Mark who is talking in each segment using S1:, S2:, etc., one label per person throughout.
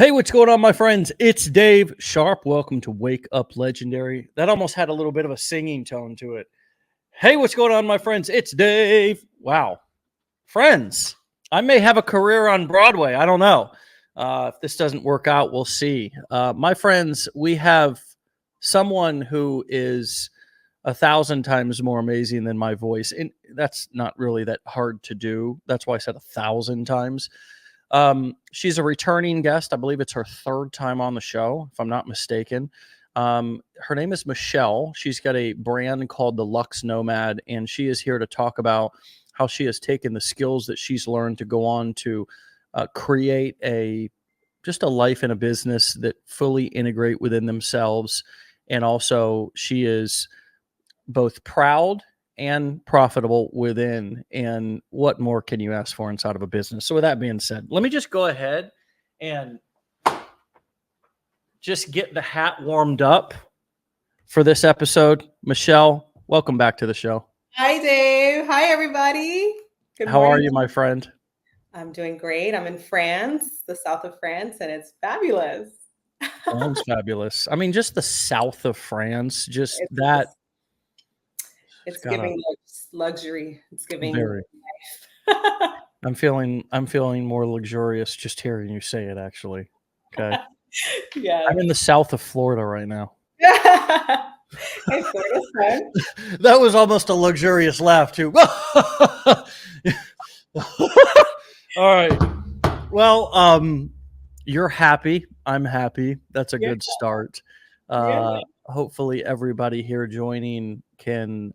S1: Hey, what's going on, my friends? It's Dave Sharpe. Welcome to Wake Up Legendary. That almost had a little bit of a singing tone to it. Hey, what's going on, my friends? It's Dave. Wow. Friends, I may have a career on Broadway. I don't know. If this doesn't work out, we'll see. My friends, we have someone who is 1,000 times more amazing than my voice. And that's not really that hard to do. That's why I said 1,000 times. She's a returning guest. I believe it's her third time on the show, if I'm not mistaken. Her name is Michelle. She's got a brand called the Luxe Nomad, and she is here to talk about how she has taken the skills that she's learned to go on to create just a life and a business that fully integrate within themselves. And also, she is both proud and profitable within. And what more can you ask for inside of a business? So with that being said, let me just go ahead and just get the hat warmed up for this episode. Michelle, welcome back to the show.
S2: Hi, Dave. Hi, everybody.
S1: Good morning. How are you, my friend?
S2: I'm doing great. I'm in France, the south of France, and it's fabulous.
S1: Sounds fabulous. I mean, just the south of France, that.
S2: It's giving luxury. It's giving
S1: very. I'm feeling more luxurious just hearing you say it, actually. Okay.
S2: Yeah.
S1: I'm in the south of Florida right now.
S2: Hey, Florida's fun.
S1: That was almost a luxurious laugh, too. All right. Well, you're happy. I'm happy. That's a good start. Hopefully everybody here joining can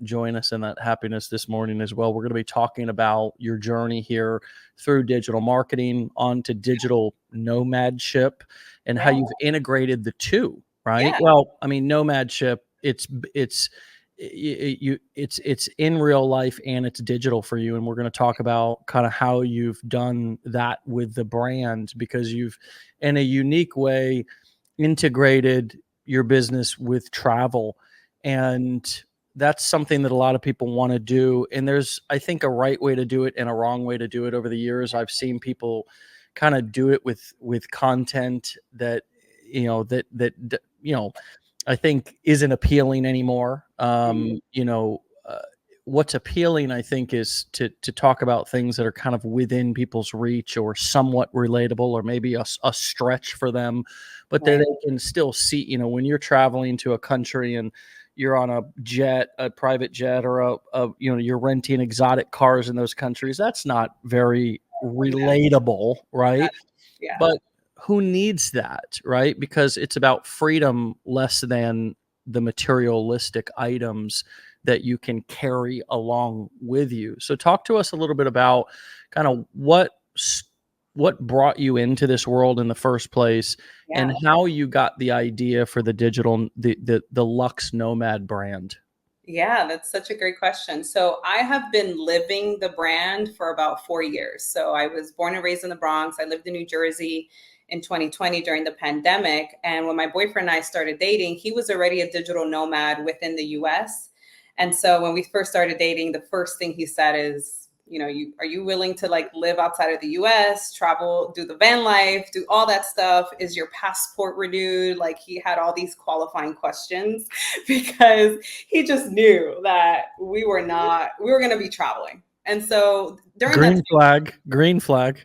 S1: join us in that happiness this morning as well. We're going to be talking about your journey here through digital marketing onto digital nomadship and how you've integrated the two, right? Yeah. Well, I mean, nomadship, it's in real life and it's digital for you. And we're going to talk about kind of how you've done that with the brand, because you've, in a unique way, integrated your business with travel. And that's something that a lot of people want to do. And there's, I think, a right way to do it and a wrong way to do it over the years. I've seen people kind of do it with content that, I think isn't appealing anymore. What's appealing, I think, is to talk about things that are kind of within people's reach or somewhat relatable, or maybe a stretch for them, but that they can still see, when you're traveling to a country and you're on a private jet, or you're renting exotic cars in those countries, that's not very relatable, right?
S2: Yeah.
S1: But who needs that, right? Because it's about freedom less than the materialistic items that you can carry along with you. So talk to us a little bit about kind of what brought you into this world in the first place, and how you got the idea for the digital, the Luxe Nomad brand.
S2: Yeah, that's such a great question. So I have been living the brand for about 4 years. So I was born and raised in the Bronx. I lived in New Jersey in 2020 during the pandemic. And when my boyfriend and I started dating, he was already a digital nomad within the US. And so when we first started dating, the first thing he said is, are you willing to live outside of the US, travel, do the van life, do all that stuff? Is your passport renewed? He had all these qualifying questions because he just knew that we were going to be traveling. And so during
S1: green flags.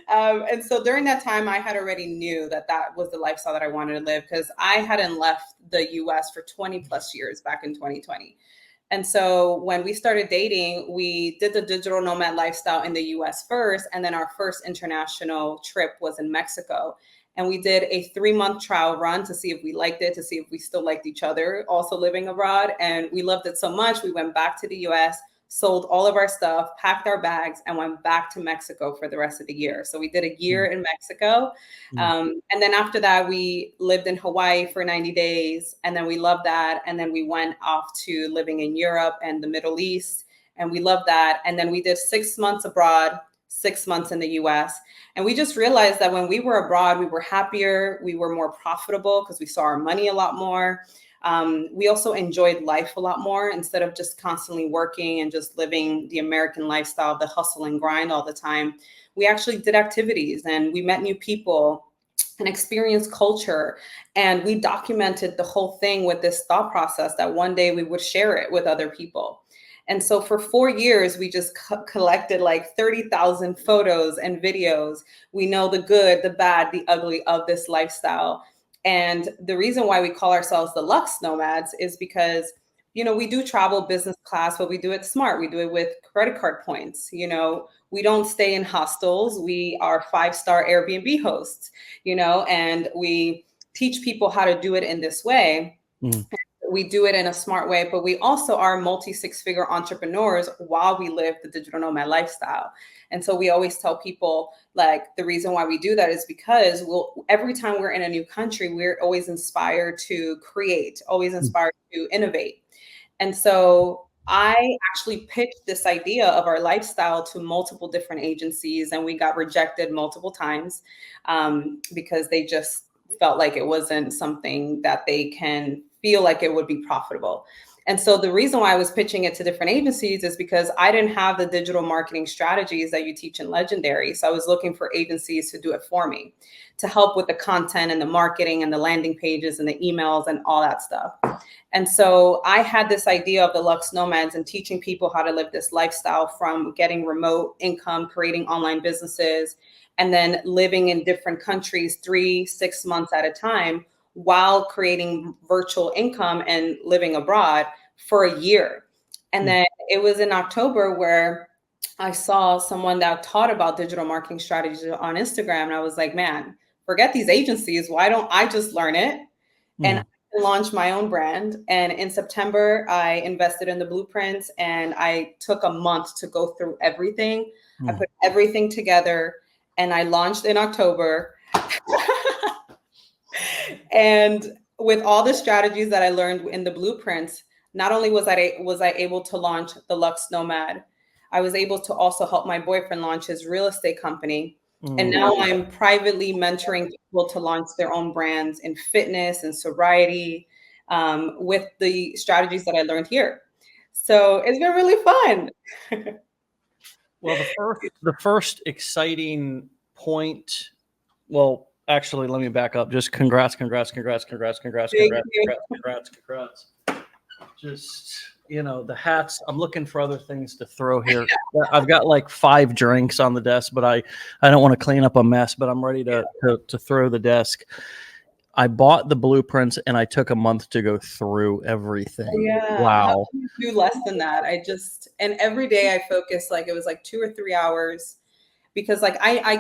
S2: And so during that time, I had already knew that was the lifestyle that I wanted to live, because I hadn't left the US for 20 plus years back in 2020. And so when we started dating, we did the digital nomad lifestyle in the US first. And then our first international trip was in Mexico. And we did a 3-month trial run to see if we liked it, to see if we still liked each other, also living abroad. And we loved it so much, we went back to the US, sold all of our stuff, packed our bags, and went back to Mexico for the rest of the year. So we did a year in Mexico. And then after that, we lived in Hawaii for 90 days. And then we loved that. And then we went off to living in Europe and the Middle East. And we loved that. And then we did 6 months abroad, 6 months in the US. And we just realized that when we were abroad, we were happier, we were more profitable because we saw our money a lot more. We also enjoyed life a lot more instead of just constantly working and just living the American lifestyle, the hustle and grind all the time. We actually did activities and we met new people and experienced culture. And we documented the whole thing with this thought process that one day we would share it with other people. And so for 4 years, we just collected like 30,000 photos and videos. We know the good, the bad, the ugly of this lifestyle. And the reason why we call ourselves the Lux Nomads is because, we do travel business class, but we do it smart. We do it with credit card points. We don't stay in hostels. We are 5-star Airbnb hosts, and we teach people how to do it in this way. We do it in a smart way, but we also are multi-6-figure entrepreneurs while we live the digital nomad lifestyle. And so we always tell people, like, the reason why we do that is because every time we're in a new country, we're always inspired to create, always inspired to innovate. And so I actually pitched this idea of our lifestyle to multiple different agencies, and we got rejected multiple times because they just felt like it wasn't something that they can feel like it would be profitable. And so the reason why I was pitching it to different agencies is because I didn't have the digital marketing strategies that you teach in Legendary. So I was looking for agencies to do it for me, to help with the content and the marketing and the landing pages and the emails and all that stuff. And so I had this idea of the Lux Nomads and teaching people how to live this lifestyle, from getting remote income, creating online businesses, and then living in different countries 3-6 months at a time, while creating virtual income and living abroad for a year. And then it was in October where I saw someone that taught about digital marketing strategies on Instagram. And I was like, man, forget these agencies. Why don't I just learn it and launch my own brand? And in September, I invested in the blueprints and I took a month to go through everything. I put everything together and I launched in October. And with all the strategies that I learned in the blueprints, not only was I able to launch the Lux Nomad, I was able to also help my boyfriend launch his real estate company. And now I'm privately mentoring people to launch their own brands in fitness and sobriety with the strategies that I learned here. So it's been really fun.
S1: Well, the first exciting point, well, actually, let me back up. Just congrats. Just, the hats. I'm looking for other things to throw here. I've got like 5 drinks on the desk, but I don't want to clean up a mess, but I'm ready to throw the desk. I bought the blueprints and I took a month to go through everything.
S2: Yeah.
S1: Wow.
S2: How can you do less than that? And every day I focused, like it was like 2 or 3 hours, because like I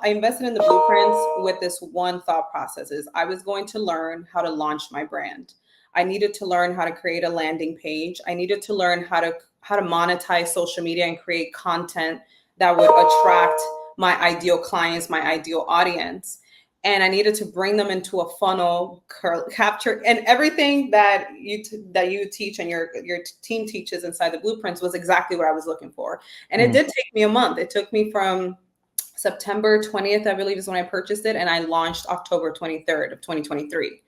S2: invested in the blueprints with this one thought process: is I was going to learn how to launch my brand. I needed to learn how to create a landing page. I needed to learn how to monetize social media and create content that would attract my ideal clients, my ideal audience. And I needed to bring them into a funnel, capture, and everything that you teach and your team teaches inside the blueprints was exactly what I was looking for. And it did take me a month. It took me from September 20th, I believe, is when I purchased it, and I launched October 23rd of 2023.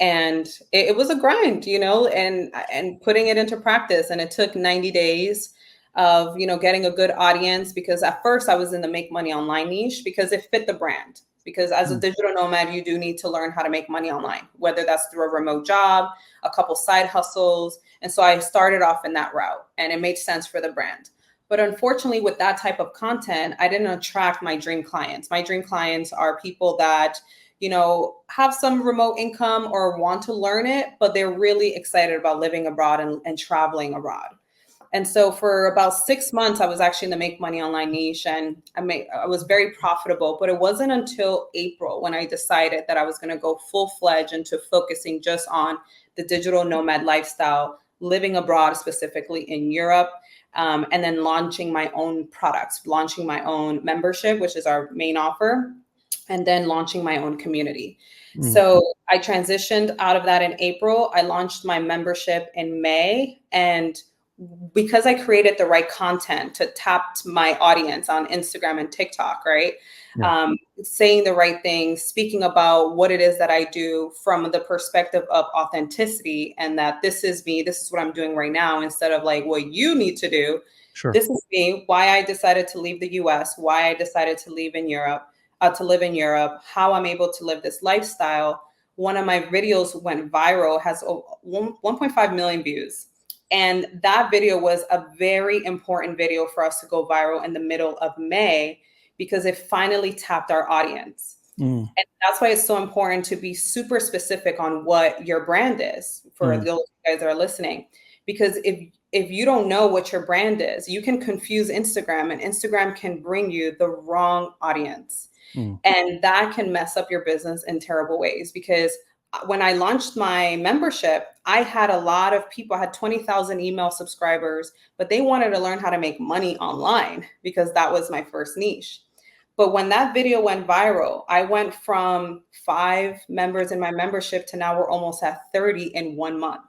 S2: And it was a grind, and putting it into practice. And it took 90 days of, getting a good audience, because at first I was in the make money online niche because it fit the brand. Because as a digital nomad, you do need to learn how to make money online, whether that's through a remote job, a couple side hustles. And so I started off in that route, and it made sense for the brand. But unfortunately, with that type of content, I didn't attract my dream clients. My dream clients are people that, have some remote income or want to learn it, but they're really excited about living abroad and traveling abroad. And so for about 6 months, I was actually in the make money online niche, and I was very profitable. But it wasn't until April when I decided that I was going to go full-fledged into focusing just on the digital nomad lifestyle, living abroad, specifically in Europe, and then launching my own products, launching my own membership, which is our main offer, and then launching my own community. So I transitioned out of that in April. I launched my membership in May, and because I created the right content to tap my audience on Instagram and TikTok, right?
S1: Yeah.
S2: Saying the right things, speaking about what it is that I do from the perspective of authenticity, and that this is me, this is what I'm doing right now, instead of like what you need to do.
S1: Sure.
S2: This is me, why I decided to leave the US, why I decided to live in Europe, how I'm able to live this lifestyle. One of my videos went viral, has 1.5 million views. And that video was a very important video for us to go viral in the middle of May, because it finally tapped our audience. And that's why it's so important to be super specific on what your brand is for those guys that are listening. Because if you don't know what your brand is, you can confuse Instagram, and Instagram can bring you the wrong audience. And that can mess up your business in terrible ways. Because when I launched my membership, I had a lot of people, I had 20,000 email subscribers, but they wanted to learn how to make money online, because that was my first niche. But when that video went viral, I went from 5 members in my membership to now we're almost at 30 in 1 month,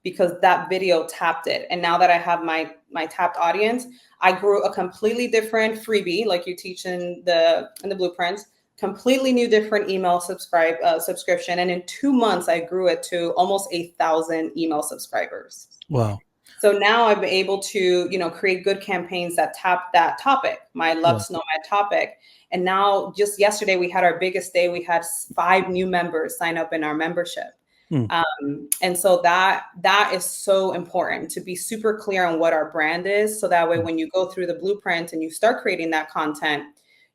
S2: because that video tapped it. And now that I have my tapped audience, I grew a completely different freebie, like you teach in the blueprints, completely new, different email subscription. And in 2 months, I grew it to almost 8,000 email subscribers.
S1: Wow.
S2: So now I've been able to, create good campaigns that tap that topic. My love to know my topic. And now just yesterday, we had our biggest day. We had 5 new members sign up in our membership. And so that is so important, to be super clear on what our brand is. So that way, when you go through the blueprint and you start creating that content,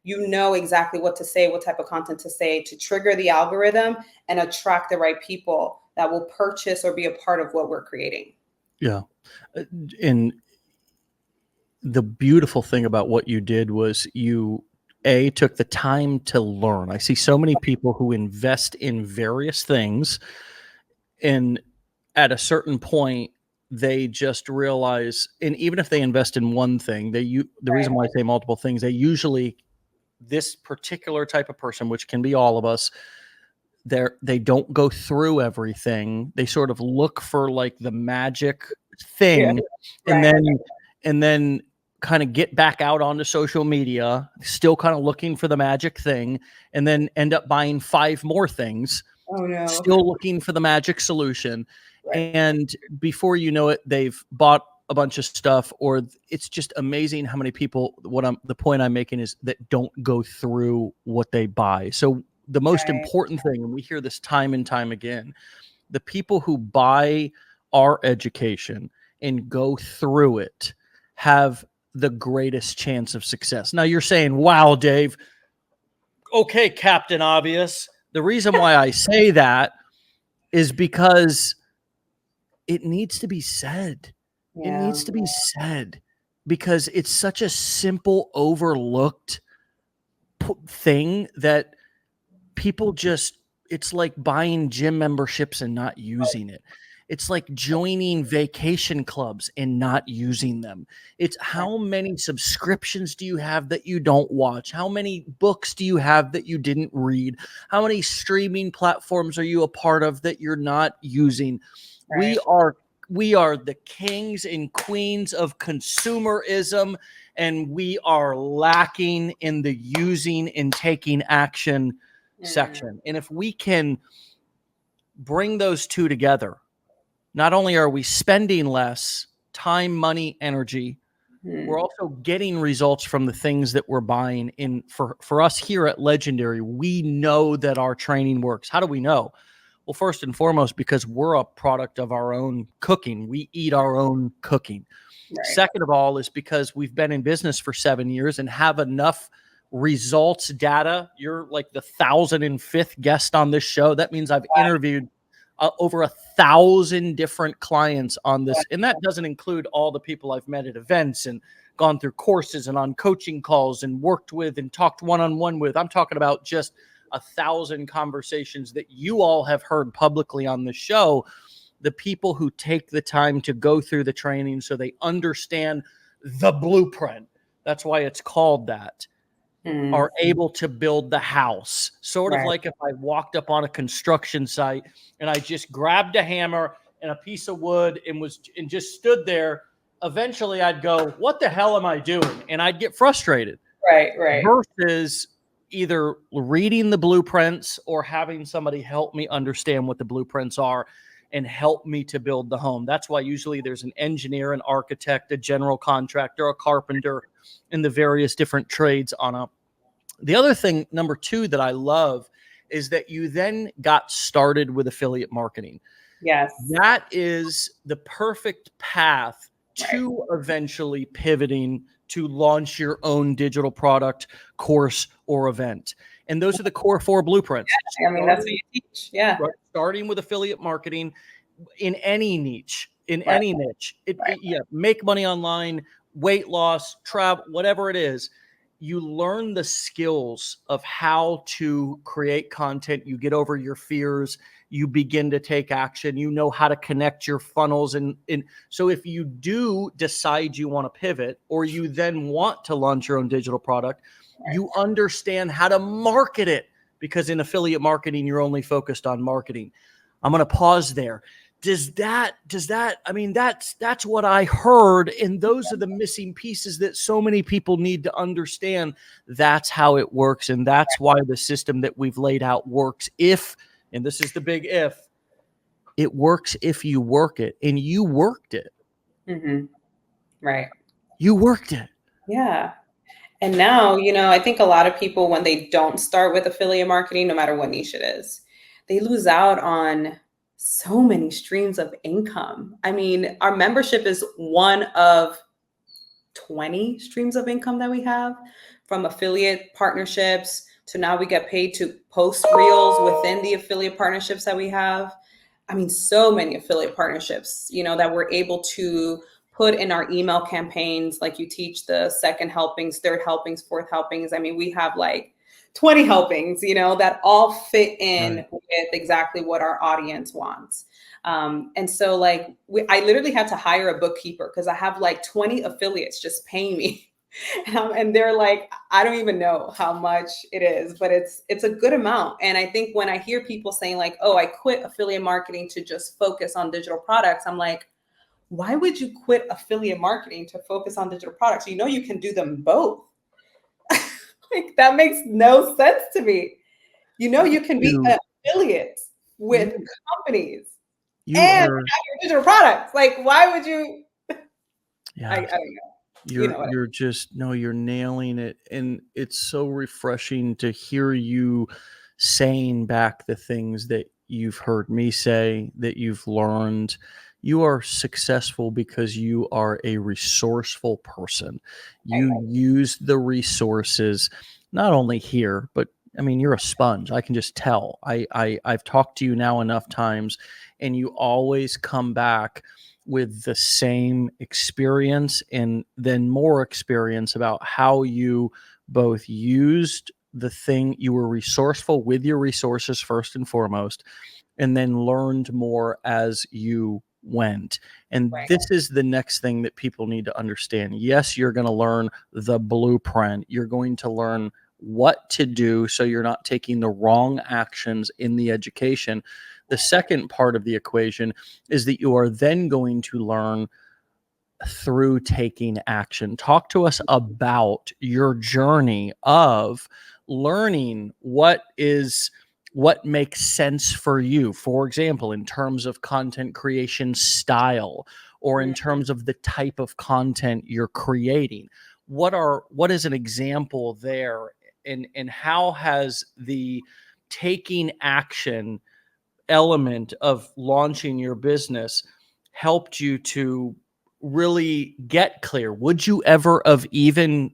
S2: you know exactly what to say, what type of content to say, to trigger the algorithm and attract the right people that will purchase or be a part of what we're creating.
S1: Yeah. And the beautiful thing about what you did was you took the time to learn. I see so many people who invest in various things, and at a certain point they just realize, and even if they invest in one thing, the reason why I say multiple things, they usually, this particular type of person, which can be all of us, they don't go through everything. They sort of look for like the magic thing, and then kind of get back out onto social media, still kind of looking for the magic thing, and then end up buying 5 more things.
S2: Oh no.
S1: Still looking for the magic solution. And before you know it, they've bought a bunch of stuff, or it's just amazing how many people, the point I'm making is that don't go through what they buy. So the most important thing, and we hear this time and time again, the people who buy our education and go through it have the greatest chance of success. Now you're saying, wow, Dave, okay, Captain Obvious. The reason why I say that is because it needs to be said. It needs to be said, because it's such a simple, overlooked thing that people just, it's like buying gym memberships and not using it. It's like joining vacation clubs and not using them. It's how many subscriptions do you have that you don't watch? How many books do you have that you didn't read? How many streaming platforms are you a part of that you're not using? We are the kings and queens of consumerism, and we are lacking in the using and taking action section. And if we can bring those two together, not only are we spending less time, money, energy, we're also getting results from the things that we're buying. For us here at Legendary, we know that our training works. How do we know? Well, first and foremost, because we're a product of our own cooking. We eat our own cooking. Second of all is because we've been in business for 7 years and have enough results data. You're like the 1,005th guest on this show. That means I've interviewed over 1,000 different clients on this. And that doesn't include all the people I've met at events and gone through courses and on coaching calls and worked with and talked one-on-one with. I'm talking about just 1,000 conversations that you all have heard publicly on the show. The people who take the time to go through the training so they understand the blueprint, that's why it's called that, are able to build the house. Sort of like if I walked up on a construction site and I just grabbed a hammer and a piece of wood and just stood there eventually I'd go, what the hell am I doing? And I'd get frustrated.
S2: Right.
S1: Versus either reading the blueprints or having somebody help me understand what the blueprints are and help me to build the home. That's why usually there's an engineer, an architect, a general contractor, a carpenter, in the various different trades on a. The other thing, number two, that I love is that you then got started with affiliate marketing.
S2: Yes.
S1: That is the perfect path to eventually pivoting to launch your own digital product, course, or event. And those are the core 4 blueprints.
S2: Yeah, I mean, that's what you teach. Yeah.
S1: Right? Starting with affiliate marketing in any niche, make money online, weight loss, travel, whatever it is. You learn the skills of how to create content. You get over your fears. You begin to take action. You know how to connect your funnels. And so if you do decide you want to pivot, or you then want to launch your own digital product, you understand how to market it, because in affiliate marketing, you're only focused on marketing. I'm going to pause there. Does that, I mean, that's what I heard. And those are the missing pieces that so many people need to understand. That's how it works. And that's why the system that we've laid out works. And this is the big if, it works if you work it, and you worked it.
S2: Mm-hmm. Right.
S1: You worked it.
S2: Yeah. And now, I think a lot of people, when they don't start with affiliate marketing, no matter what niche it is, they lose out on so many streams of income. I mean, our membership is one of 20 streams of income that we have, from affiliate partnerships to now we get paid to post reels within the affiliate partnerships that we have. I mean, so many affiliate partnerships, that we're able to put in our email campaigns. Like you teach the second helpings, third helpings, fourth helpings. I mean, we have like 20 helpings, that all fit in with exactly what our audience wants. And so I literally had to hire a bookkeeper because I have like 20 affiliates just paying me. And they're like, I don't even know how much it is, but it's a good amount. And I think when I hear people saying like, oh, I quit affiliate marketing to just focus on digital products, I'm like, why would you quit affiliate marketing to focus on digital products? You can do them both. Like, that makes no sense to me. You can be an affiliate with companies and have your digital products. Like, why would you?
S1: Yeah.
S2: I don't know.
S1: You're nailing it. And it's so refreshing to hear you saying back the things that you've heard me say, that you've learned. You are successful because you are a resourceful person. You use the resources, not only here, but I mean, you're a sponge. I can just tell. I've talked to you now enough times, and you always come back with the same experience and then more experience about how you both used the thing. You were resourceful with your resources first and foremost, and then learned more as you went. And this is the next thing that people need to understand. Yes, you're going to learn the blueprint. You're going to learn what to do so you're not taking the wrong actions in the education. The second part of the equation is that you are then going to learn through taking action. Talk to us about your journey of learning what makes sense for you. For example, in terms of content creation style, or in terms of the type of content you're creating. What is an example there, and how has the taking action element of launching your business helped you to really get clear? Would you ever have even,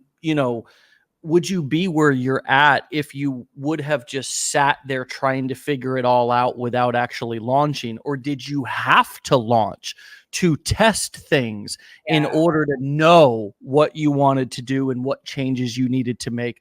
S1: would you be where you're at if you would have just sat there trying to figure it all out without actually launching? Or did you have to launch to test things in order to know what you wanted to do and what changes you needed to make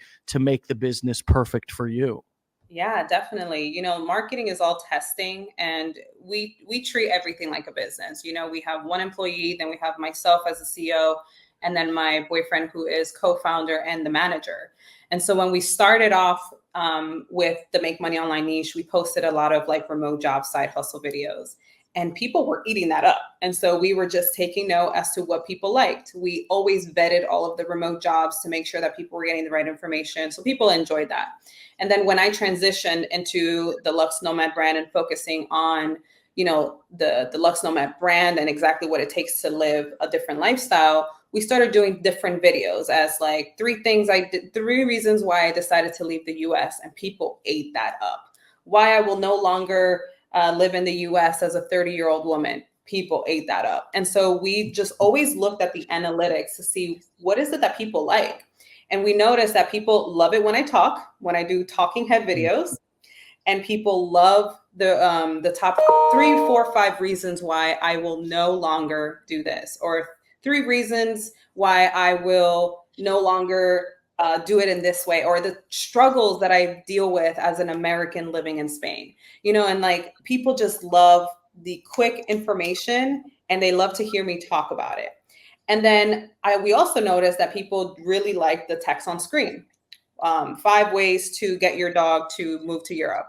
S1: the business perfect for you?
S2: Yeah, definitely. Marketing is all testing, and we treat everything like a business. We have one employee, then we have myself as a CEO, and then my boyfriend, who is co-founder and the manager. And so when we started off with the Make Money Online niche, we posted a lot of like remote job side hustle videos. and people were eating that up. And so we were just taking note as to what people liked. We always vetted all of the remote jobs to make sure that people were getting the right information. So people enjoyed that. And then when I transitioned into the Lux Nomad brand and focusing on, the Lux Nomad brand and exactly what it takes to live a different lifestyle, we started doing different videos as like 3 reasons why I decided to leave the US, and people ate that up. Why I will no longer live in the US as a 30-year-old woman. People ate that up. And so we just always looked at the analytics to see what is it that people like. And we noticed that people love it when I do talking head videos, and people love the top 3, 4, 5 reasons why I will no longer do this, or 3 reasons why I will no longer do it in this way, or the struggles that I deal with as an American living in Spain, and like people just love the quick information and they love to hear me talk about it. And then we also noticed that people really like the text on screen, 5 ways to get your dog to move to Europe.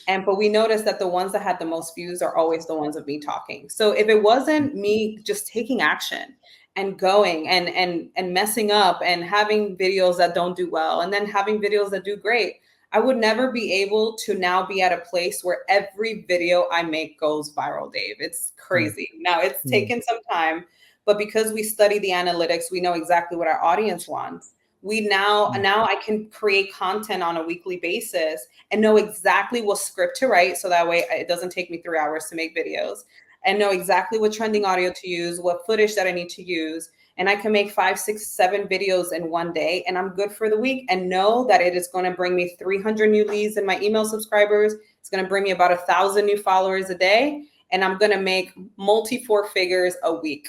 S2: But we noticed that the ones that had the most views are always the ones of me talking. So if it wasn't me just taking action and going and messing up and having videos that don't do well and then having videos that do great, I would never be able to now be at a place where every video I make goes viral, Dave. It's crazy. Now it's taken some time, but because we study the analytics, we know exactly what our audience wants. Now I can create content on a weekly basis and know exactly what script to write. So that way it doesn't take me 3 hours to make videos, and know exactly what trending audio to use, what footage that I need to use. And I can make 5, 6, 7 videos in one day, and I'm good for the week, and know that it is going to bring me 300 new leads in my email subscribers. It's going to bring me about 1,000 new followers a day. And I'm going to make multi 4 figures a week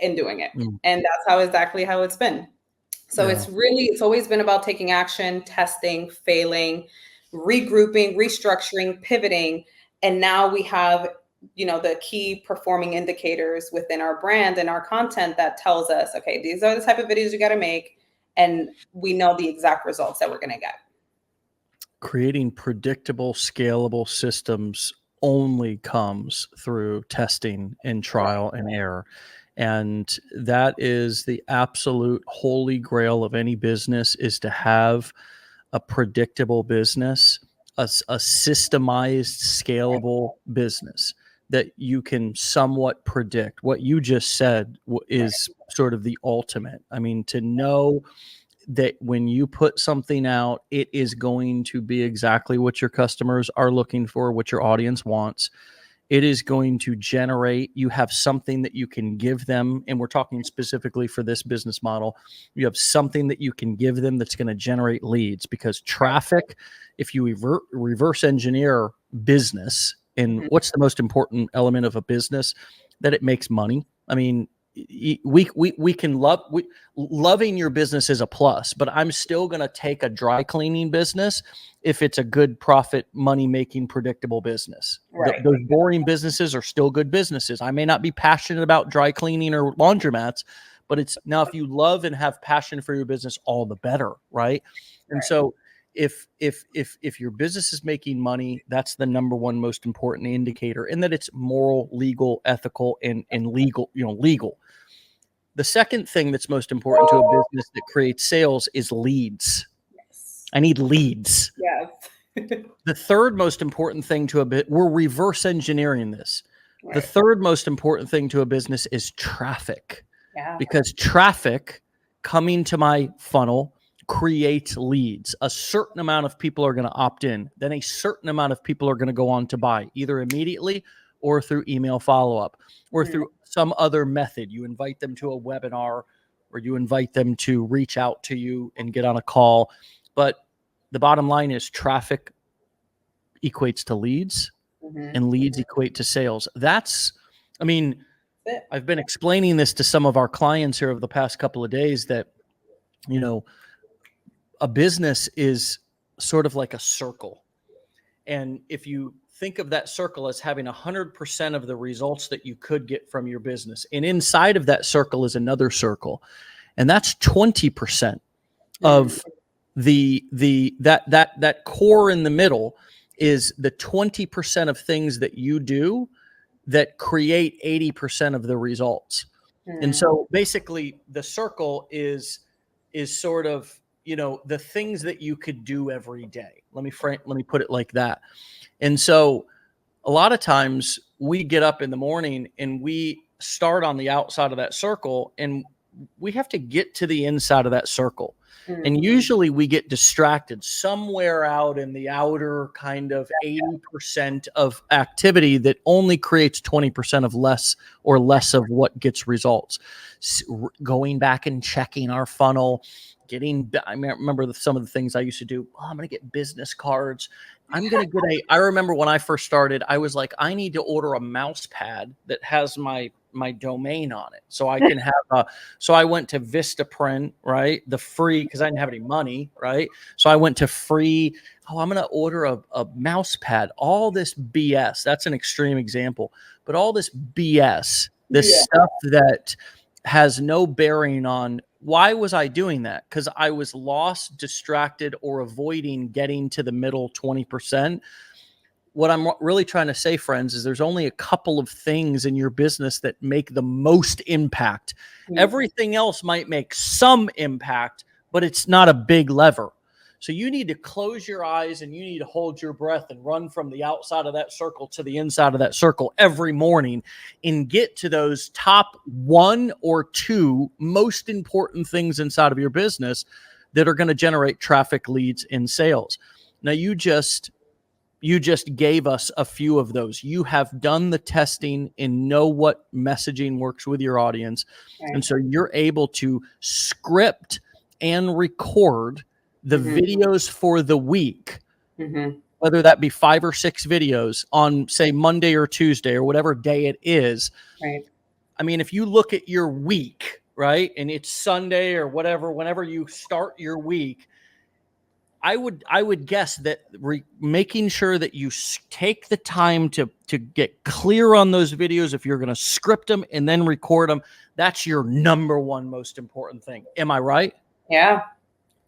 S2: in doing it. And that's exactly how it's been. So it's always been about taking action, testing, failing, regrouping, restructuring, pivoting. And now we have, the key performing indicators within our brand and our content that tells us, okay, these are the type of videos you got to make. And we know the exact results that we're going to get.
S1: Creating predictable, scalable systems only comes through testing and trial and error. And that is the absolute holy grail of any business, is to have a predictable business, a systemized, scalable business that you can somewhat predict. What you just said is sort of the ultimate. I mean, to know that when you put something out, it is going to be exactly what your customers are looking for, what your audience wants. It is going to generate, you have something that you can give them. And we're talking specifically for this business model. You have something that you can give them that's going to generate leads, because traffic, if you reverse engineer business, and what's the most important element of a business? That it makes money. I mean, we can loving your business is a plus, but I'm still going to take a dry cleaning business if it's a good profit, money making, predictable business.
S2: Right.
S1: Those boring businesses are still good businesses. I may not be passionate about dry cleaning or laundromats, but it's now, if you love and have passion for your business, all the better, right? And so if your business is making money, that's the number one most important indicator, and that it's moral, legal, ethical, and legal, legal. The second thing that's most important to a business that creates sales is leads.
S2: Yes.
S1: I need leads.
S2: Yes.
S1: The third most important thing to a bit, we're reverse engineering this. Right. The third most important thing to a business is traffic.
S2: Yeah.
S1: Because traffic coming to my funnel creates leads. A certain amount of people are going to opt in. Then a certain amount of people are going to go on to buy, either immediately or through email follow-up or through some other method. You invite them to a webinar, or you invite them to reach out to you and get on a call. But the bottom line is traffic equates to leads, and leads equate to sales. I've been explaining this to some of our clients here over the past couple of days, that, a business is sort of like a circle. And if you think of that circle as having 100% of the results that you could get from your business, and inside of that circle is another circle, and that's 20% of that core in the middle is the 20% of things that you do that create 80% of the results. And so basically the circle is sort of, the things that you could do every day. Let me put it like that. And so a lot of times we get up in the morning and we start on the outside of that circle, and we have to get to the inside of that circle. And usually we get distracted somewhere out in the outer kind of 80% of activity that only creates 20% of less of what gets results. Going back and checking our funnel, I remember some of the things I used to do. Oh, I'm going to get business cards. I'm going to get I remember when I first started, I was like, I need to order a mouse pad that has my domain on it. So I can have so I went to Vistaprint, right? The free, because I didn't have any money, right? So I went to free. Oh, I'm going to order a mouse pad. All this BS. That's an extreme example, but all this BS, this stuff that has no bearing on why was I doing that? Because I was lost, distracted, or avoiding getting to the middle 20%. What I'm really trying to say, friends, is there's only a couple of things in your business that make the most impact. Everything else might make some impact, but it's not a big lever. So you need to close your eyes and you need to hold your breath and run from the outside of that circle to the inside of that circle every morning and get to those top 1 or 2 most important things inside of your business that are going to generate traffic, leads, and sales. Now, you just gave us a few of those. You have done the testing and know what messaging works with your audience.
S2: Right.
S1: And so you're able to script and record the videos for the week, whether that be 5 or 6 videos on, say, Monday or Tuesday or whatever day it is.
S2: Right.
S1: I mean, if you look at your week, right, and it's Sunday or whatever, whenever you start your week, I would guess that making sure that you take the time to get clear on those videos, if you're going to script them and then record them, that's your number one most important thing. Am I right?
S2: Yeah.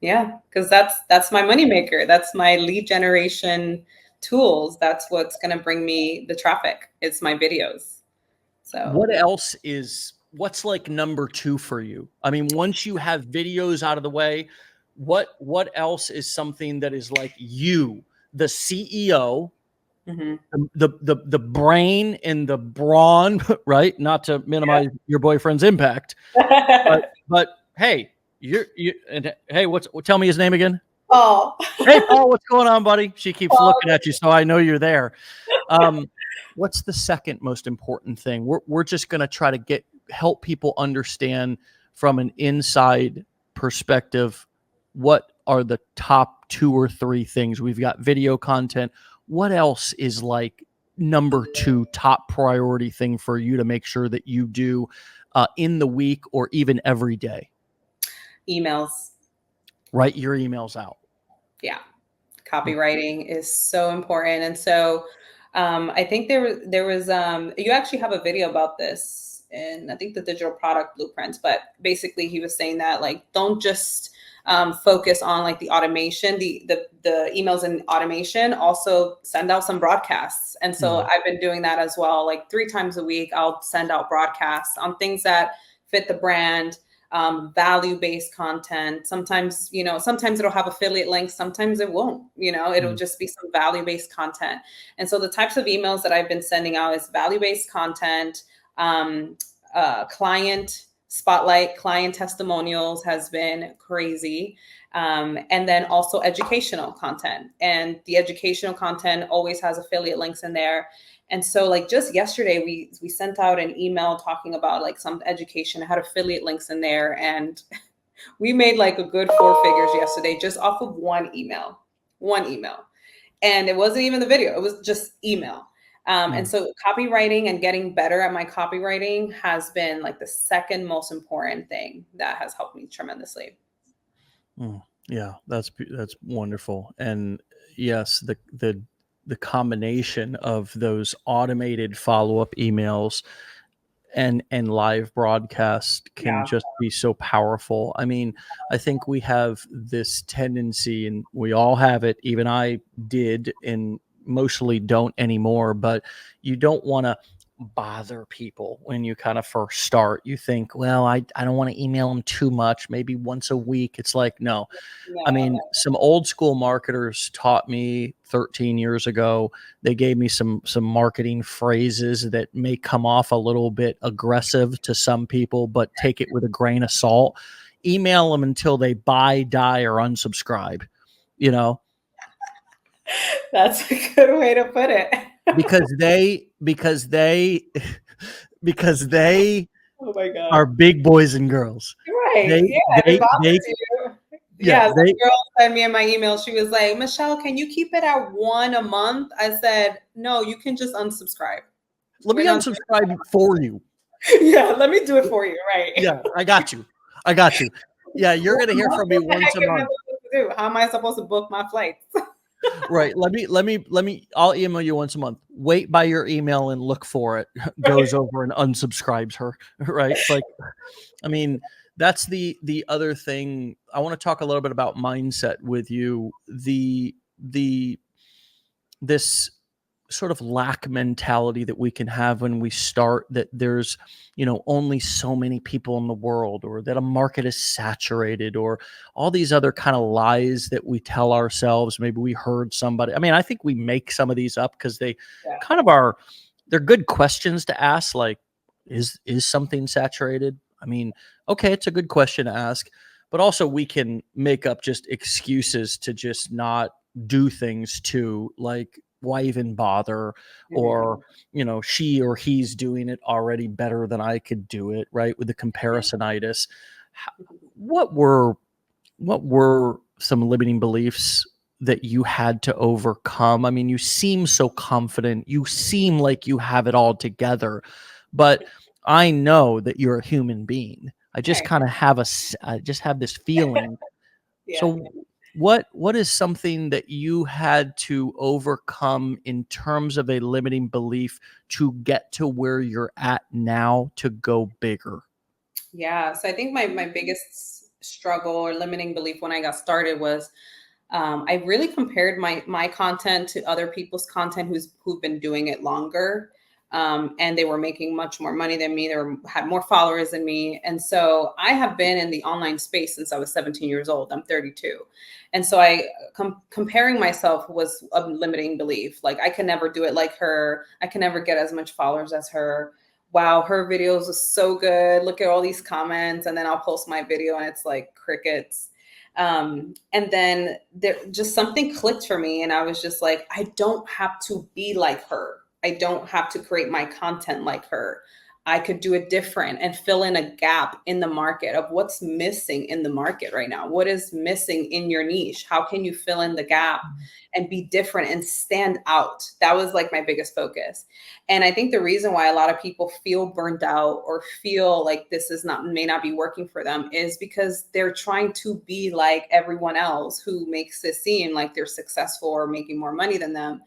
S2: Yeah. Because that's my moneymaker. That's my lead generation tools. That's what's going to bring me the traffic. It's my videos. So
S1: what's like number 2 for you? I mean, once you have videos out of the way, what else is something that is like you, the CEO, the brain and the brawn, right? Not to minimize your boyfriend's impact, but hey, tell me his name again.
S2: Oh,
S1: Hey, Paul, what's going on, buddy? She keeps looking at you, so I know you're there. What's the second most important thing? We're just going to try to help people understand from an inside perspective, what are the top 2 or 3 things? We've got video content. What else is like number 2 top priority thing for you to make sure that you do in the week or even every day?
S2: emails.
S1: Write your emails out.
S2: Yeah. Copywriting is so important. And so I think there was you actually have a video about this, and I think the digital product blueprints, but basically he was saying that, like, don't just focus on like the automation, the emails and automation, also send out some broadcasts. And so I've been doing that as well. Like 3 times a week, I'll send out broadcasts on things that fit the brand, value-based content. Sometimes it'll have affiliate links. Sometimes it won't, it'll just be some value-based content. And so the types of emails that I've been sending out is value-based content, client spotlight, client testimonials has been crazy. And then also educational content, and the educational content always has affiliate links in there. And so like just yesterday, we sent out an email talking about like some education, had affiliate links in there. And we made like a good 4 figures yesterday, just off of one email. And it wasn't even the video. It was just email. And so copywriting and getting better at my copywriting has been like the second most important thing that has helped me tremendously.
S1: Yeah, that's wonderful. And yes, the combination of those automated follow-up emails and live broadcast can just be so powerful. I mean, I think we have this tendency, and we all have it, even I did, and mostly don't anymore, but you don't want to bother people when you kind of first start. You think, well, I don't want to email them too much, maybe once a week. It's like, no. I mean, some old school marketers taught me 13 years ago. They gave me some marketing phrases that may come off a little bit aggressive to some people, but take it with a grain of salt. Email them until they buy, die, or unsubscribe, you know,
S2: That's a good way to put it.
S1: because they because they
S2: Oh my God.
S1: are big boys and girls.
S2: Right. Yeah. It bothers you.
S1: Yeah,
S2: Some girl sent me in my email. She was like, Michelle, can you keep it at 1 a month? I said, no, you can just unsubscribe.
S1: let me unsubscribe for you.
S2: Yeah, let me do it for you. Right.
S1: Yeah, I got you. Yeah, you're going to hear from me once a month.
S2: How am I supposed to book my flights?
S1: Right. I'll email you once a month. Wait by your email and look for it. Goes over and unsubscribes her. Right. It's like, I mean, that's the other thing. I want to talk a little bit about mindset with you. This sort of lack mentality that we can have when we start, that there's, only so many people in the world, or that a market is saturated, or all these other kind of lies that we tell ourselves. Maybe we heard somebody. I mean, I think we make some of these up because they kind of are, they're good questions to ask. Like, is something saturated? I mean, okay, it's a good question to ask, but also we can make up just excuses to just not do things too, like, why even bother? Or, she or he's doing it already better than I could do it, right? With the comparisonitis. What were some limiting beliefs that you had to overcome? I mean, you seem so confident. You seem like you have it all together, but I know that you're a human being. I just kind of have I just have this feeling. So what is something that you had to overcome in terms of a limiting belief to get to where you're at now to go bigger?
S2: Yeah. So I think my biggest struggle or limiting belief when I got started was I really compared my content to other people's content who've been doing it longer. And they were making much more money than me. Had more followers than me. And so I have been in the online space since I was 17 years old. I'm 32. And so comparing myself was a limiting belief. Like, I could never do it like her. I can never get as much followers as her. Wow, her videos are so good. Look at all these comments. And then I'll post my video and it's like crickets. And then there just something clicked for me. And I was just like, I don't have to be like her. I don't have to create my content like her. I could do it different and fill in a gap in the market of what's missing in the market right now. What is missing in your niche? How can you fill in the gap and be different and stand out? That was like my biggest focus. And I think the reason why a lot of people feel burned out or feel like this may not be working for them is because they're trying to be like everyone else who makes it seem like they're successful or making more money than them.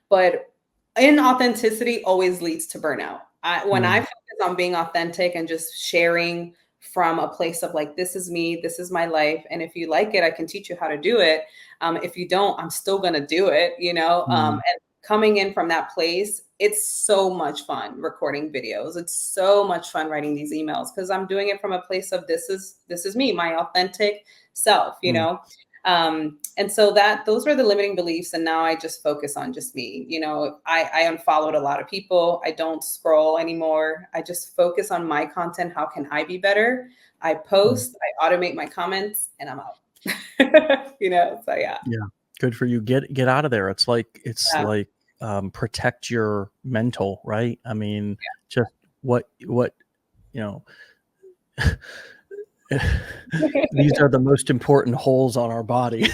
S2: But inauthenticity always leads to burnout. When I focus on being authentic and just sharing from a place of like, this is me, this is my life. And if you like it, I can teach you how to do it. If you don't, I'm still going to do it, and coming in from that place, it's so much fun recording videos. It's so much fun writing these emails because I'm doing it from a place of this is me, my authentic self, and so those were the limiting beliefs. And now I just focus on just me. I unfollowed a lot of people. I don't scroll anymore. I just focus on my content. How can I be better? I post, I automate my comments, and I'm out. So yeah.
S1: Yeah. Good for you. Get out of there. It's like protect your mental, right? I mean, just what these are the most important holes on our body,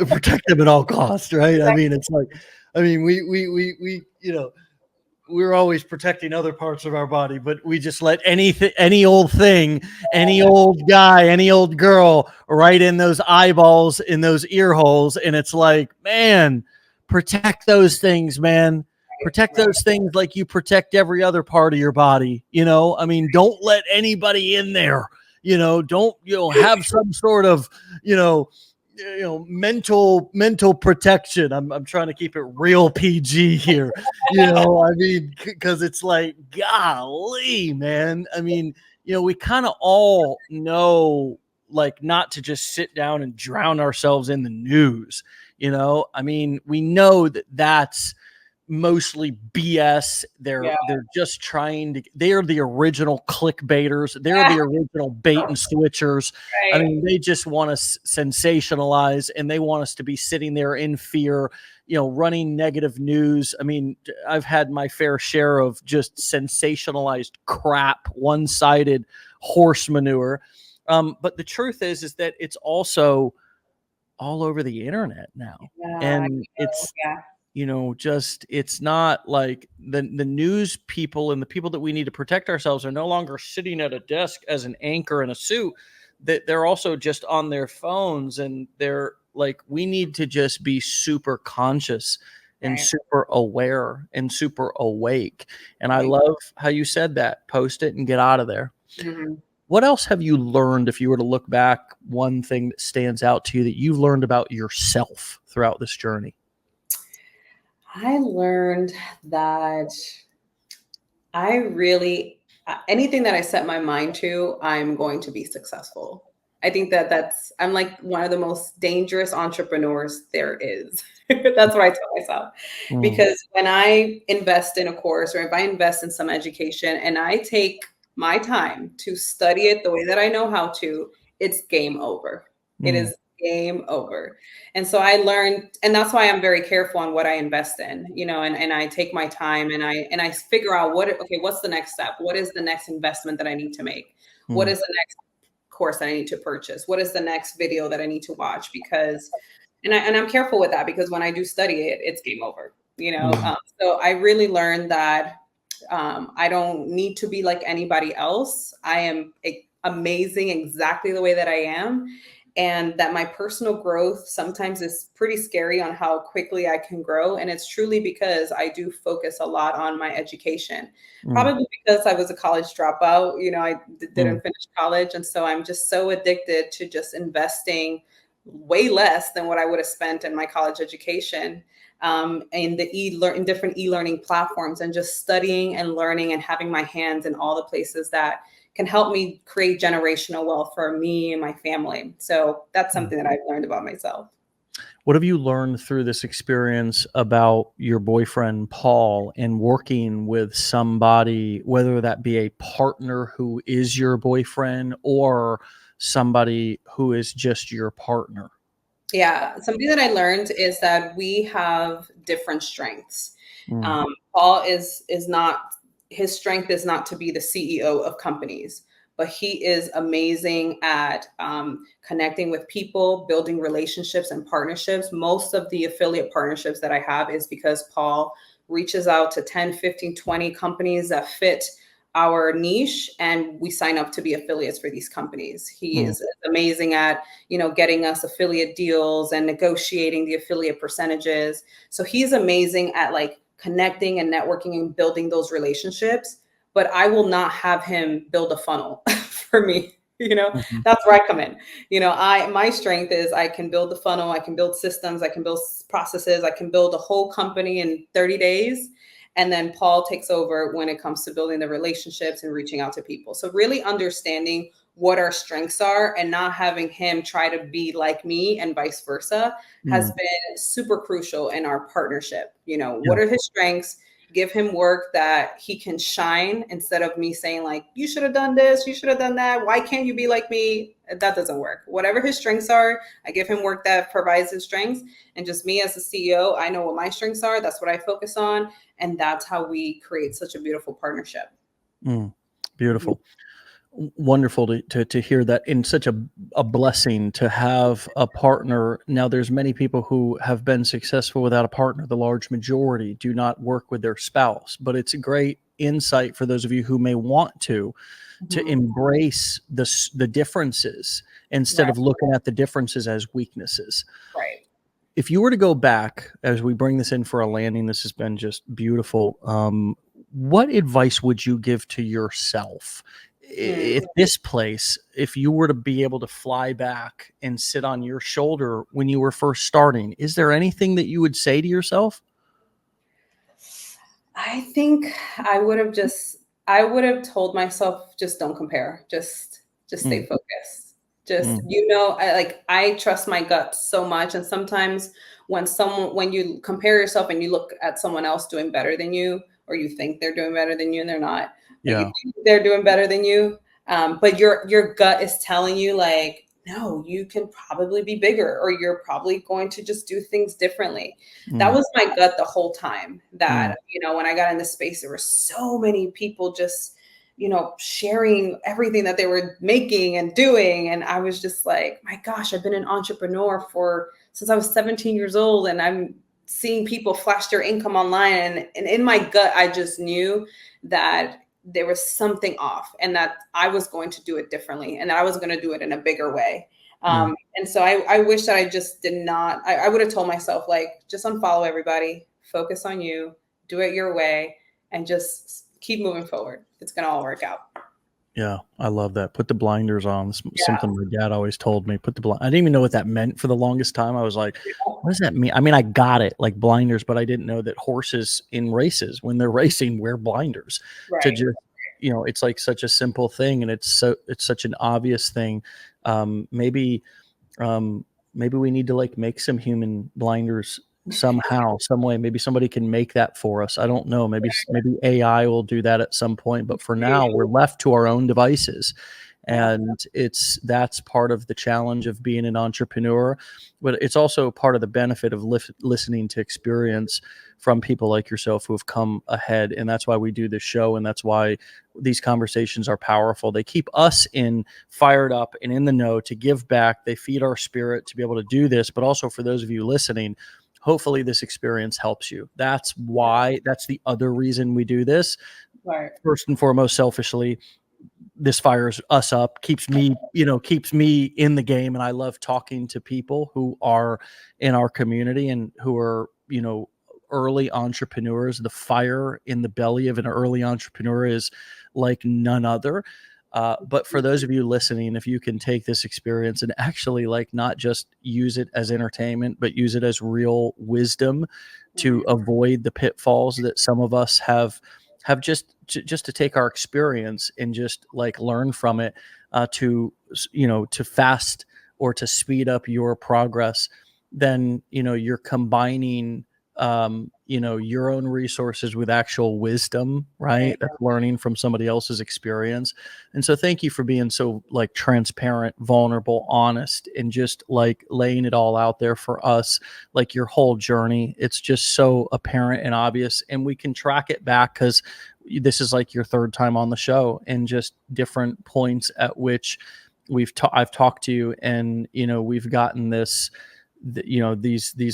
S1: protect them at all costs, right? I mean, it's like, we we're always protecting other parts of our body, but we just let any old thing, any old guy, any old girl right in those eyeballs, in those ear holes. And it's like, man, protect those things, man. Protect those things like you protect every other part of your body. I mean, don't let anybody in there, don't, have some sort of, mental protection. I'm trying to keep it real PG here. I mean, because it's like, golly, man. I mean, we kind of all know, like, not to just sit down and drown ourselves in the news. I mean, we know that that's mostly BS. They're just trying to. They are the original clickbaiters. They're the original bait and switchers. I
S2: Right.
S1: mean, they just want us sensationalize, and they want us to be sitting there in fear, running negative news. I mean, I've had my fair share of just sensationalized crap, one-sided horse manure. But the truth is that it's also all over the internet now, and it's just, it's not like the news people and the people that we need to protect ourselves are no longer sitting at a desk as an anchor in a suit, that they're also just on their phones, and they're like, we need to just be super conscious and super aware and super awake. And I love how you said that. Post it and get out of there.
S2: Mm-hmm.
S1: What else have you learned, if you were to look back, one thing that stands out to you that you've learned about yourself throughout this journey?
S2: I learned that I really, anything that I set my mind to, I'm going to be successful. I think I'm like one of the most dangerous entrepreneurs there is. That's what I tell myself. Because when I invest in a course, or if I invest in some education and I take my time to study it the way that I know how to, it's game over. It is game over. And so I learned, and that's why I'm very careful on what I invest in, and I take my time and I figure out what's the next step? What is the next investment that I need to make? What is the next course that I need to purchase? What is the next video that I need to watch? Because, and I'm careful with that, because when I do study it, it's game over, so I really learned that I don't need to be like anybody else. I am amazing exactly the way that I am. And that my personal growth sometimes is pretty scary on how quickly I can grow. And it's truly because I do focus a lot on my education, probably because I was a college dropout. I didn't finish college. And so I'm just so addicted to just investing way less than what I would have spent in my college education, in in different e-learning platforms, and just studying and learning and having my hands in all the places that can help me create generational wealth for me and my family. So that's something that I've learned about myself.
S1: What have you learned through this experience about your boyfriend, Paul, and working with somebody, whether that be a partner who is your boyfriend or somebody who is just your partner?
S2: Yeah, something that I learned is that we have different strengths. Paul is not, his strength is not to be the CEO of companies, but he is amazing at connecting with people, building relationships and partnerships. Most of the affiliate partnerships that I have is because Paul reaches out to 10, 15, 20 companies that fit our niche, and we sign up to be affiliates for these companies. He is amazing at, getting us affiliate deals and negotiating the affiliate percentages. So he's amazing at like connecting and networking and building those relationships, but I will not have him build a funnel for me. That's where I come in. My strength is I can build the funnel, I can build systems, I can build processes, I can build a whole company in 30 days. And then Paul takes over when it comes to building the relationships and reaching out to people. So really understanding what our strengths are and not having him try to be like me and vice versa has been super crucial in our partnership. What are his strengths? Give him work that he can shine, instead of me saying like, you should have done this, you should have done that. Why can't you be like me? That doesn't work. Whatever his strengths are, I give him work that provides his strengths. And just me as a CEO, I know what my strengths are. That's what I focus on. And that's how we create such a beautiful partnership.
S1: Beautiful. Wonderful to hear that, and such a blessing to have a partner. Now, there's many people who have been successful without a partner. The large majority do not work with their spouse, but it's a great insight for those of you who may want to embrace the differences instead of looking at the differences as weaknesses.
S2: Right.
S1: If you were to go back, as we bring this in for a landing, this has been just beautiful. What advice would you give to yourself If this place, if you were to be able to fly back and sit on your shoulder when you were first starting, is there anything that you would say to yourself?
S2: I think I would have told myself, just don't compare. Just stay
S1: Mm,
S2: focused. Just,
S1: mm,
S2: I trust my gut so much. And sometimes when you compare yourself and you look at someone else doing better than you, or you think they're doing better than you and they're not, but you
S1: yeah.
S2: think they're doing better than you. But your gut is telling you like, no, you can probably be bigger, or you're probably going to just do things differently. That
S1: Mm,
S2: was my gut the whole time.
S1: mm,
S2: That, when I got in this space, there were so many people just, sharing everything that they were making and doing. And I was just like, my gosh, I've been an entrepreneur since I was 17 years old, and I'm seeing people flash their income online. And in my gut, I just knew that there was something off, and that I was going to do it differently, and that I was going to do it in a bigger way.
S1: mm.
S2: And so I wish that I just did not, I would have told myself, like, just unfollow everybody, focus on you, do it your way, and just keep moving forward. It's going to all work out.
S1: Yeah, I love that. Put the blinders on.
S2: Yeah.
S1: Something my dad always told me. I didn't even know what that meant for the longest time. I was like, what does that mean? I mean, I got it, like blinders, but I didn't know that horses in races, when they're racing, wear blinders to
S2: Right.
S1: just, it's like such a simple thing, and it's such an obvious thing. Maybe maybe we need to like make some human blinders somehow, some way. Maybe somebody can make that for us. I don't know. Maybe AI will do that at some point, but for now we're left to our own devices.
S2: Yeah.
S1: And that's part of the challenge of being an entrepreneur, but it's also part of the benefit of listening to experience from people like yourself who have come ahead. And that's why we do this show, and that's why these conversations are powerful. They keep us fired up and in the know to give back. They feed our spirit to be able to do this, but also for those of you listening, hopefully this experience helps you. That's the other reason we do this.
S2: Right.
S1: First and foremost, selfishly, this fires us up, keeps me in the game. And I love talking to people who are in our community and who are, early entrepreneurs. The fire in the belly of an early entrepreneur is like none other. But for those of you listening, if you can take this experience and actually like not just use it as entertainment, but use it as real wisdom to avoid the pitfalls that some of us have just to take our experience and just like learn from it, to fast or to speed up your progress, then you're combining your own resources with actual wisdom, right? That's learning from somebody else's experience. And so thank you for being so like transparent, vulnerable, honest, and just like laying it all out there for us, like your whole journey. It's just so apparent and obvious, and we can track it back because this is like your third time on the show, and just different points at which I've talked to you, and we've gotten these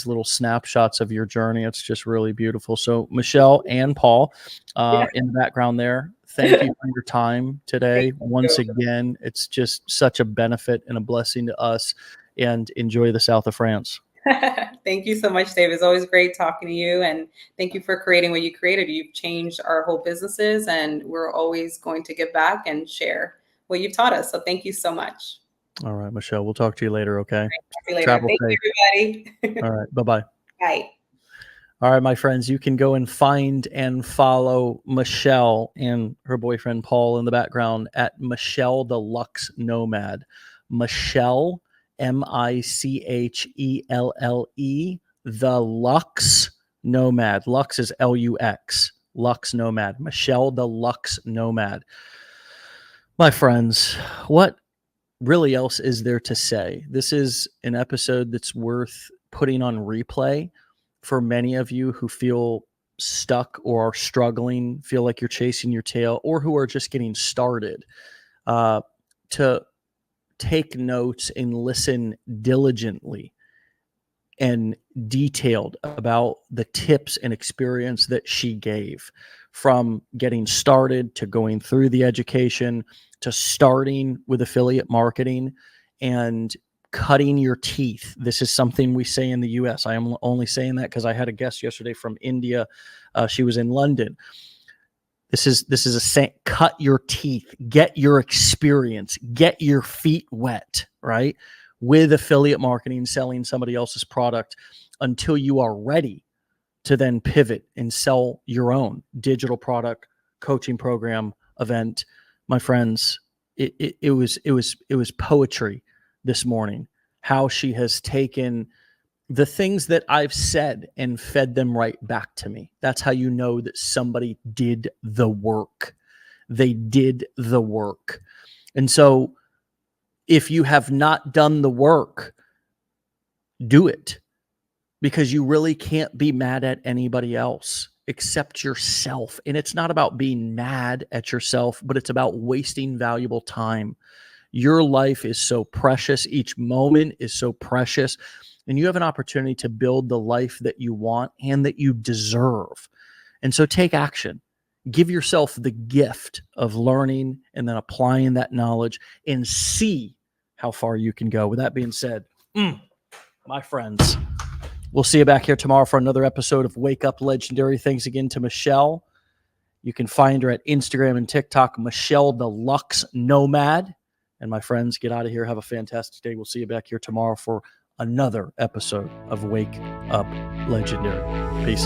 S1: little snapshots of your journey. It's just really beautiful. So Michelle and Paul, in the background there, thank you for your time today. Once again, it's just such a benefit and a blessing to us, and enjoy the south of France.
S2: Thank you so much, Dave. It's always great talking to you, and thank you for creating what you created. You've changed our whole businesses, and we're always going to give back and share what you've taught us. So thank you so much.
S1: All right, Michelle, we'll talk to you later. Okay.
S2: Talk to you later.
S1: Travel
S2: Thank
S1: safe.
S2: you, everybody.
S1: All right. Bye-bye.
S2: Bye.
S1: All right, my friends, you can go and find and follow Michelle and her boyfriend Paul in the background at Michelle the Lux Nomad. Michelle, Michelle, the Lux Nomad. Lux is Lux. Lux Nomad. Michelle the Lux Nomad. My friends, what really else is there to say? This is an episode that's worth putting on replay for many of you who feel stuck or are struggling, feel like you're chasing your tail, or who are just getting started, to take notes and listen diligently and detailed about the tips and experience that she gave, from getting started to going through the education to starting with affiliate marketing and cutting your teeth. This is something we say in the US. I am only saying that because I had a guest yesterday from India. She was in London. This is a saying, cut your teeth, get your experience, get your feet wet, right? With affiliate marketing, selling somebody else's product until you are ready to then pivot and sell your own digital product, coaching program, event. My friends, it was poetry this morning, how she has taken the things that I've said and fed them right back to me. That's how you know that somebody did the work. They did the work. And so if you have not done the work, do it, because you really can't be mad at anybody else except yourself. And it's not about being mad at yourself, but it's about wasting valuable time. Your life is so precious. Each moment is so precious. And you have an opportunity to build the life that you want and that you deserve. And so take action. Give yourself the gift of learning and then applying that knowledge and see how far you can go. With that being said, my friends, we'll see you back here tomorrow for another episode of Wake Up Legendary. Thanks again to Michelle. You can find her at Instagram and TikTok, Michelle the Lux Nomad. And my friends, get out of here. Have a fantastic day. We'll see you back here tomorrow for another episode of Wake Up Legendary. Peace.